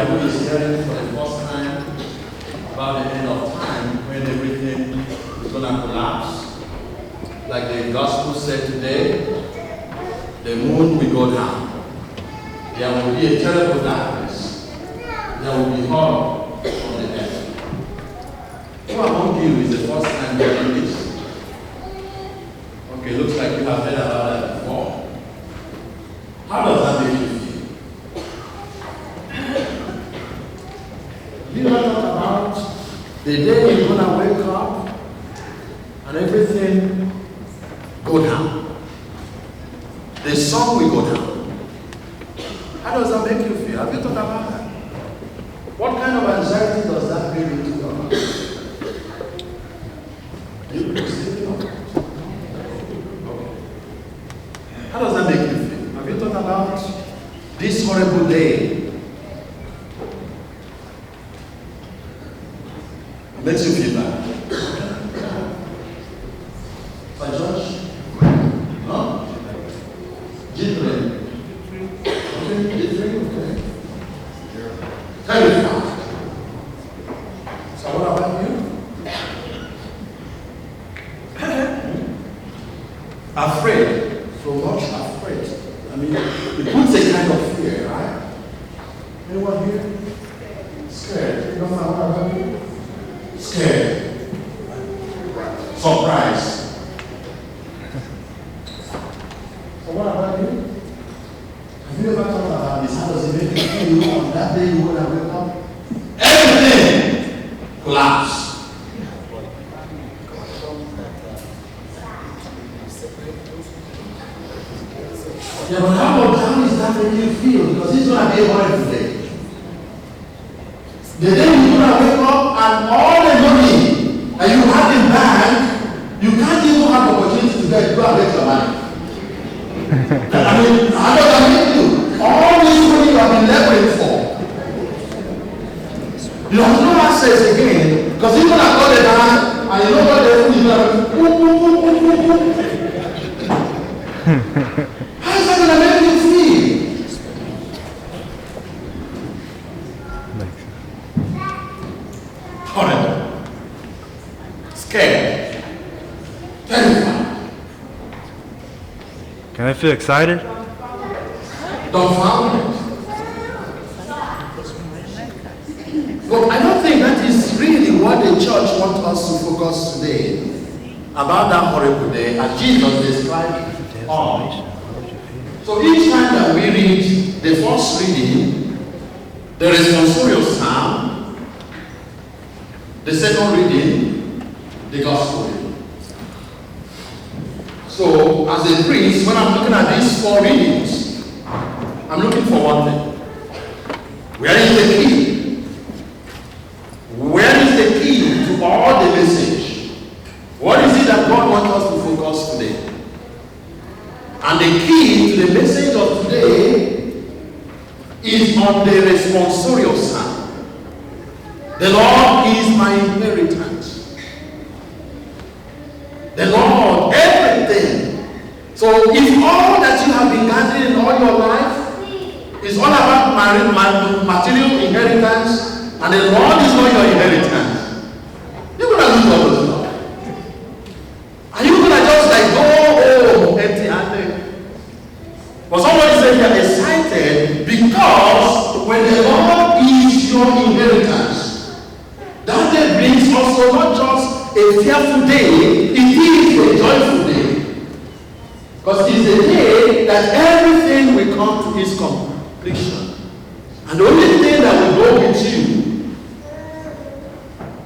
here who is hearing for the first time about the end of time when everything is going to collapse, like the gospel said today, the moon will go down. There will be a terrible darkness. There will be horror on the earth. Who among you is the first time hearing this? Okay, looks like you have heard about that before. How does that make you feel? You know about the day you're gonna wake up and everything go down. The sun will go down. How does that make you feel? Have you thought about that? What kind of anxiety does that bring into your life? You sleeping on it? Okay. How does that make you feel? Have you thought about this horrible day? It makes you feel bad. By George? No? Children. Okay, children, okay. Terrified. So what about you? Afraid. So much afraid. I mean, it puts a kind of fear, right? Anyone here? Scared. You don't know what about you? Scared. Surprised. So what about you? Have you ever thought about this? How does it make you feel on that day you want to wake up? Everything collapse. Yeah, but how is that making you feel? Because it's going to be a horrible day. The day you're going to wake up and all the money that you have in bank, you can't even have the opportunity to go and get your money. I mean, how does that make you? All this money you have been laboring for. You have no access again, because you're going to call the bank and you know what they're doing. How is that going to make you feel? Horrible. Scared. Terrified. Can I feel excited? Dumbfounded. But I don't think that is really what the church wants us to focus today about that horrible day as Jesus described on. So each time that we read the first reading, the responsorial psalm, the second reading, the gospel reading. So as a priest, when I'm looking at these four readings, I'm looking for one thing. Where is the key? Where is the key to all the message? What is it that God wants us to focus today? And the key to the message of today is on the responsorial psalm. The Lord is my inheritance. The Lord, everything. So if all that you have been gathering in all your life is all about material inheritance, and the Lord is not your inheritance, you're going to lose all those stuff. Are you going to just like go home empty-handed? But somebody said you are excited because when the Lord is your inheritance, that day brings also not just a fearful day, it is a joyful day. Because it's a day that everything will come to its completion. And the only thing that will go with you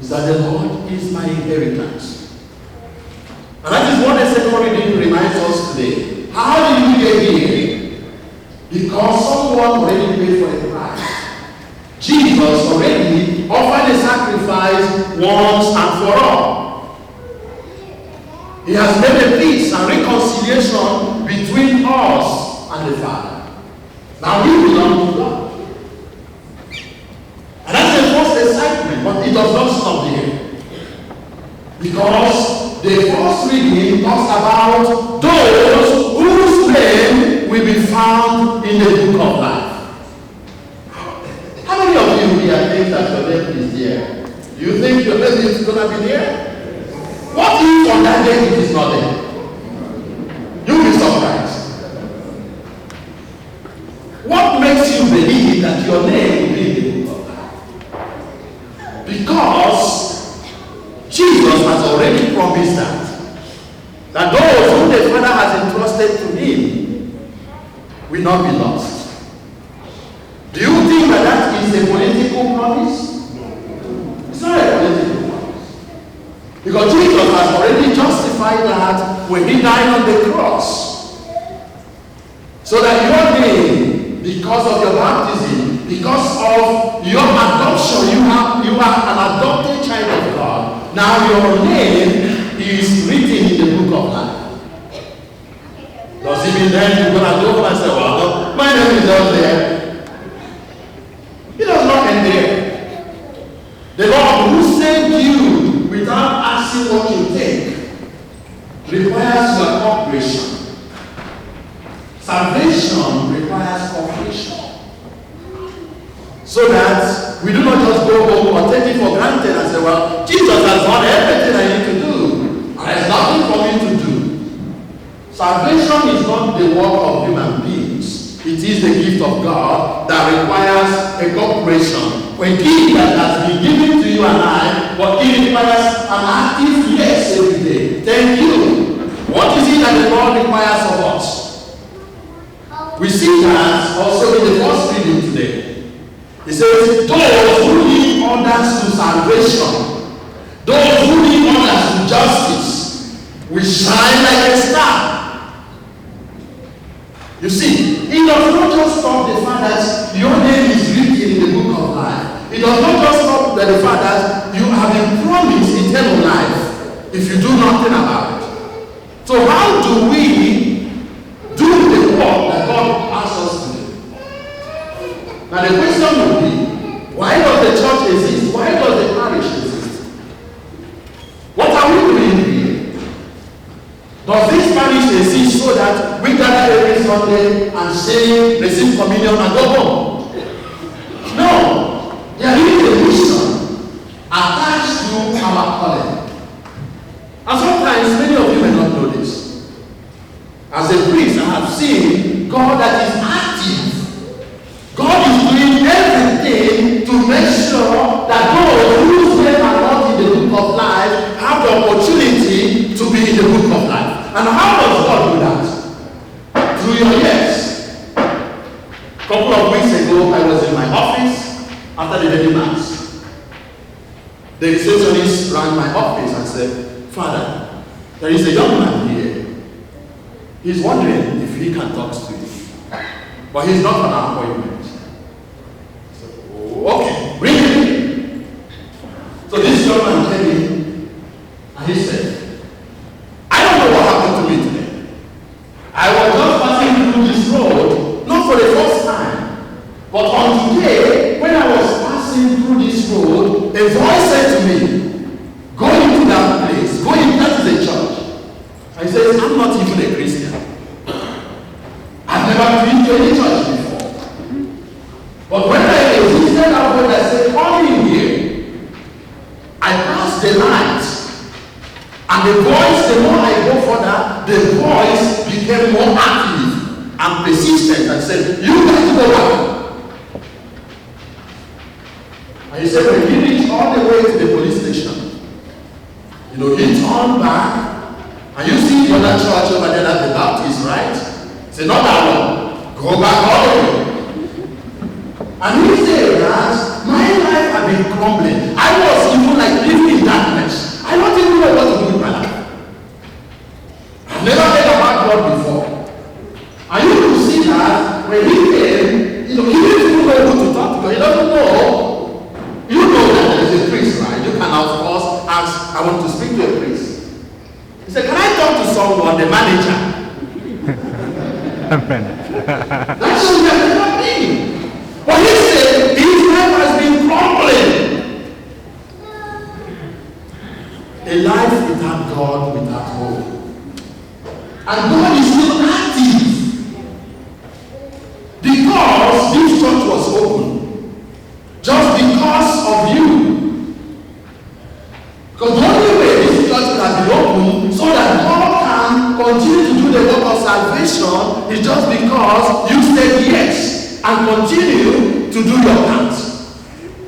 is that the Lord is my inheritance. And that is what the second reading reminds us today. How did we get here? Because someone already paid for the price. Jesus already offered a sacrifice once and for all. He has made a peace and reconciliation between us and the Father. Now we belong to God. And that's the first excitement, but it does not stop here. Because the first reading talks about those whose name will be found in the book of life. How many of think your name is going to be there? What if on that day it is not there? You'll be surprised. What makes you believe that your name will be in the book of life? Because Jesus has already promised that those whom the Father has entrusted to him will not be lost. Do you think that is a political promise? It's not a political promise. Because Jesus has already justified that when he died on the cross. So that your name, because of your baptism, because of your adoption, you are an adopted child of God. Now your name is written in the book of life. Does it mean then you're going to go and say, well, my name is not there? It does not end there. The Lord who saved you without asking what you think requires your cooperation. Salvation requires cooperation. So that we do not just go home or take it for granted and say, well, Jesus has done everything I need to do. There is nothing for me to do. Salvation is not the work of human beings. It is the gift of God that requires a cooperation. A gift that has been given to you and I, but it requires an active yes every day. Thank you. What is it that the Lord requires of us? We see that also in the first reading today. He says, those who lead others to salvation, those who lead others to justice, will shine like a star. You see, it does not just stop the fact that your name is written in the book of life. It does not just stop the fact that you have been promised eternal life if you do nothing about it. So how do we do the work that God asks us to do? Now the question would be, why does the church exist? Why does the parish exist? What are we doing here? Does this parish exist so that we gather every Sunday and say, receive communion and go home? No. There is a mission attached to our calling. And sometimes many of you may not know this. As a priest, I have seen God that is active. God is doing everything to make sure that those whose names are not in the book of life have the opportunity to be in the book of life. And how does God do that? Through your yes. A couple of weeks ago, I was in my office after the daily mass. The receptionist rang my office and said, Father, there is a young man here. He's wondering if he can talk to you. But he's not on our appointment. So, okay, bring him in. So this young man came in and he said, I don't know what happened to me today. I was just passing through this road, not for the first time, but on today, when I was passing through this road, a voice said to me, go into that place, go in, that is a church. I said, I'm not even a Christian. I've never been to any church before. But when I existed that word that said, come in here, I passed the light. And the voice, the more I go further, the voice became more active and persistent and said, you guys go back. And he said, when he reached all the way to the police station, he turned back, and you see the other church over there at the Baptist, right? He said, not that one. Go back all the way. And he said that my life had been crumbling. I was even like living in darkness. I don't even know what to do with my life. I've never heard about God before. And you will see that when he came, he didn't even know who to talk to. He doesn't know. You know that there is a priest, right? You can, of course, ask, I want to speak to a priest. He said, can I talk to someone, the manager? That's what we have never been. But he said, his life has been crumbling. A life without God, without hope. And God is still active. Because this church was open. Just because of you. continue to do your part.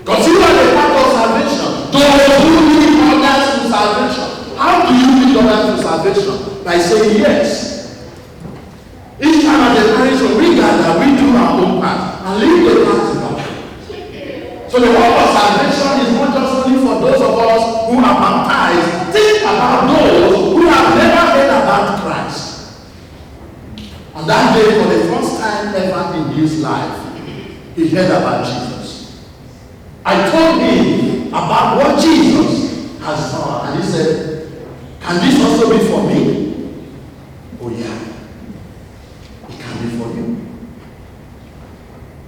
Because you are the part of salvation. Those who lead others to salvation. How do you lead others to salvation? By saying yes. Each time at the parish when we gather, we do our own part and leave the part to God. So the work of salvation is not just only for those of us who are baptized. Think about those who have never heard about Christ. And that day, for the first time ever in his life, he heard about Jesus. I told him about what Jesus has done, and he said, "Can this also be for me?" Oh yeah, it can be for you.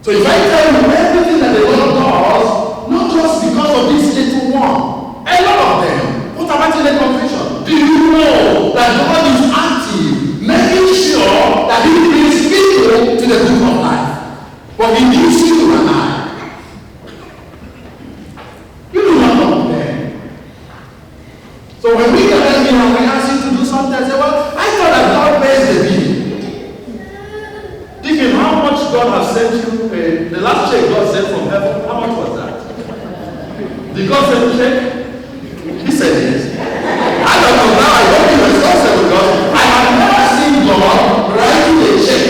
So if I tell you everything that the Lord does, not just because of this little one, a lot of them, what about in the confession? Do you know that God is active, making sure that he brings people to the book of life? But he needs you and I. You do not know them. So when we gather here and we ask you to do something, I say, well, I thought that God pays the bill. Thinking how much God has sent you, the last check God sent from heaven, how much was that? Did God send a check? He said yes. I don't know now, I don't even responsible because I have never seen God writing a check.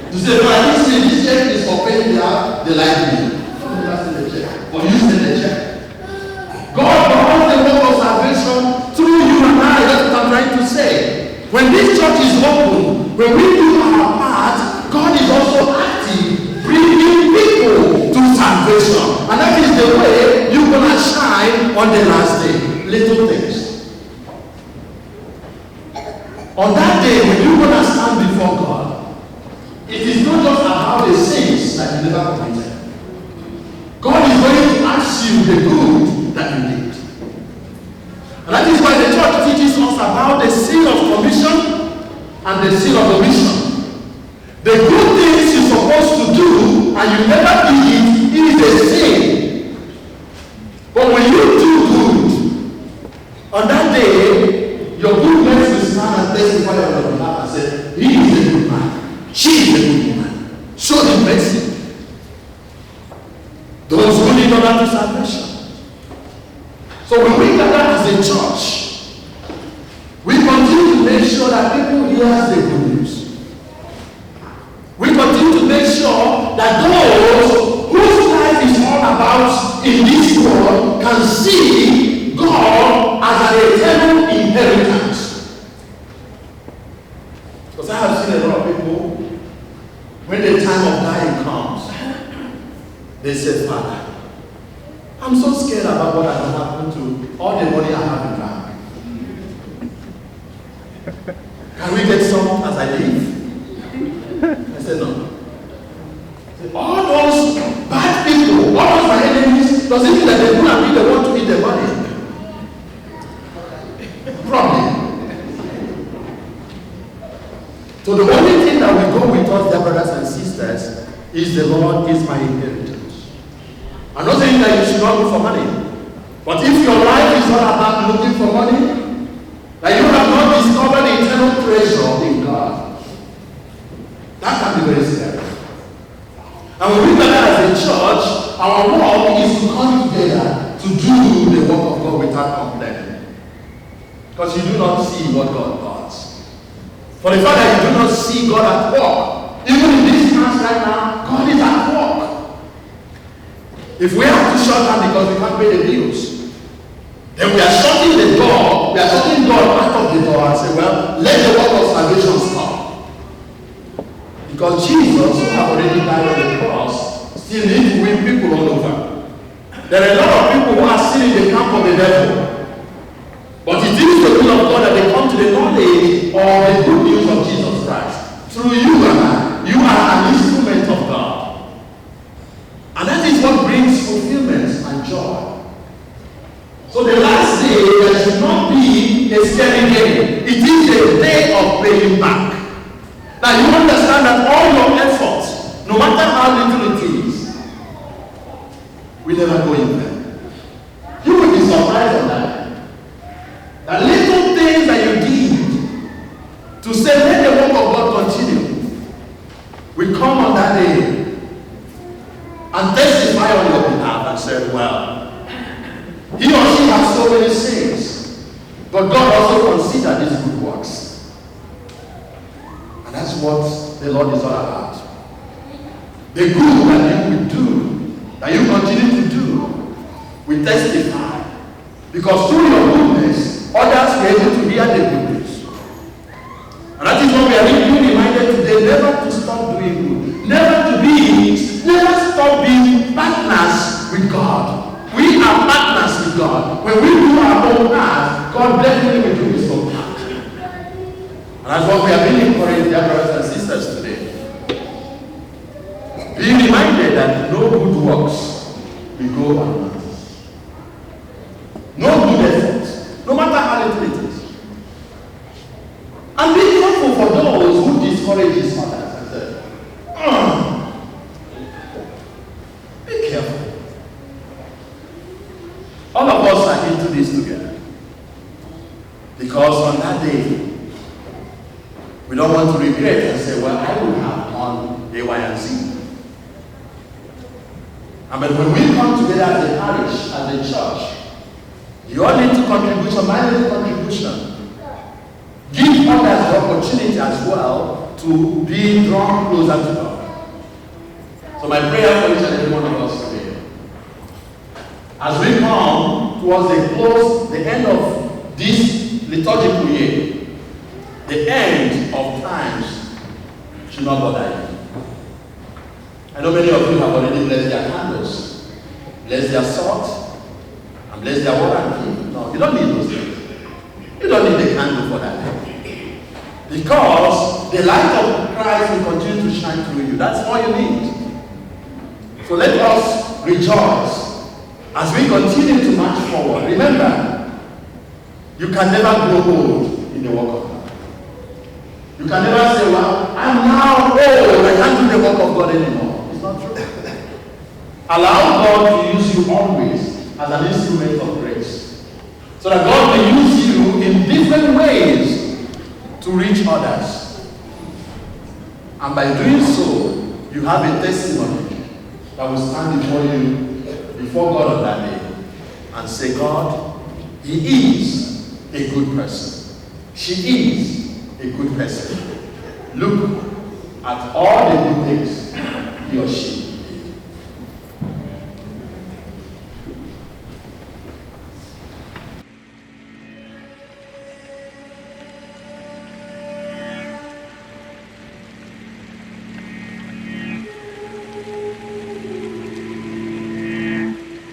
To say, no, I didn't say this check is for paying the light bill. I never seen the check. Or you send the check. God does the work of salvation through you and I. That's what I'm trying to say. When this church is open, when we do our part, God is also active, bringing people to salvation. And that is the way you're going to shine on the last day. Little things. On that day, when you're going to stand before God, it is not just about the sins that you never committed. God is going to ask you the good that you did. And that is why the church teaches us about the seal of commission and the seal of omission. The good things you're supposed to do and you never did it is a sin. But when you do good, on that day, your goodness will stand and testify on your behalf and say, he is a good man. She is a good woman. Show him mercy. Those who lead others to salvation. So when we gather as a church, we continue to make sure that people hear the good news. We continue to make sure that those whose life is all about in this world can see God as an eternal inheritance. Because I have seen a lot of people, when the time of dying comes, they say, Father, I'm so scared about what has happened to all the money I have in bank. Can we get some as I leave? I said, no. All those bad people, all those my enemies, does it mean that they don't agree they want to eat the money? Problem. So the only thing that will go with us, dear brothers and sisters, is the Lord is my inheritance. I'm not saying that you should not look for money. But if your life is not about looking for money, that you have not discovered the eternal treasure in God, that can be very scary. And when we gather as a church, our work is to come together to do the work of God without complaining. Because you do not see what God does. For the fact that you do not see God at work, even in this house right now, God is at work. If we have to shut down because we can't pay the bills, then we are shutting the door, we are shutting God out of the door and say, well, let the work of salvation stop. Because Jesus, who have already died on the cross, still needs to win people all over. There are a lot of people who are still in the camp of the devil. But it is the will of God that they come to the knowledge of the good news of Jesus Christ. Through you and I, you are an instrument of God. And that is what brings fulfillment and joy. So the last day, there should not be a scary game. It is a day of paying back. Now you understand that all your efforts, no matter how little it is, will never go in vain. You will be surprised on that. The little things that you did to say, let the work of God continue, will come on that day and testify on your behalf and say, well, he or she has so many sins, but God also considered these good works. And that's what the Lord is all about. The good that you will do, that you continue to do, we testify. Because through your goodness, others were able to hear the good news. And that is what we are being reminded today, never to stop doing good. Never stop being partners with God. We are partners with God. When we do our own part, God definitely will do his own part. And that's what we are being encouraged, dear brothers and sisters, today. Be reminded that no good works will go unnoticed. No good effort, no matter how little it is. And be careful for those who discourage others and say, be careful. All of us are into this together. Because on that day, we don't want to regret and say, well, I will have done A, Y, and Z. And but when we come together as a parish, as a church, you all need to contribute some minor contribution. Give others the opportunity as well to be drawn closer to God. So my prayer for each and every one of us today, as we come towards the end of this liturgical year, the end of times should not bother you. I know many of you have already blessed their candles, blessed their salt, and blessed their water and tea. No, you don't need those things. You don't need the candle for that. Because the light of Christ will continue to shine through you. That's all you need. So let us rejoice as we continue to march forward. Remember, you can never grow old in the work of God. You can never say, well, I'm now old, I can't do the work of God anymore. It's not true. Allow God to use you always as an instrument of grace. So that God will use you in different ways to reach others. And by doing so, you have a testimony that will stand before you, before God on that day, and say, God, he is a good person. She is a good person. Look at all the good things he or she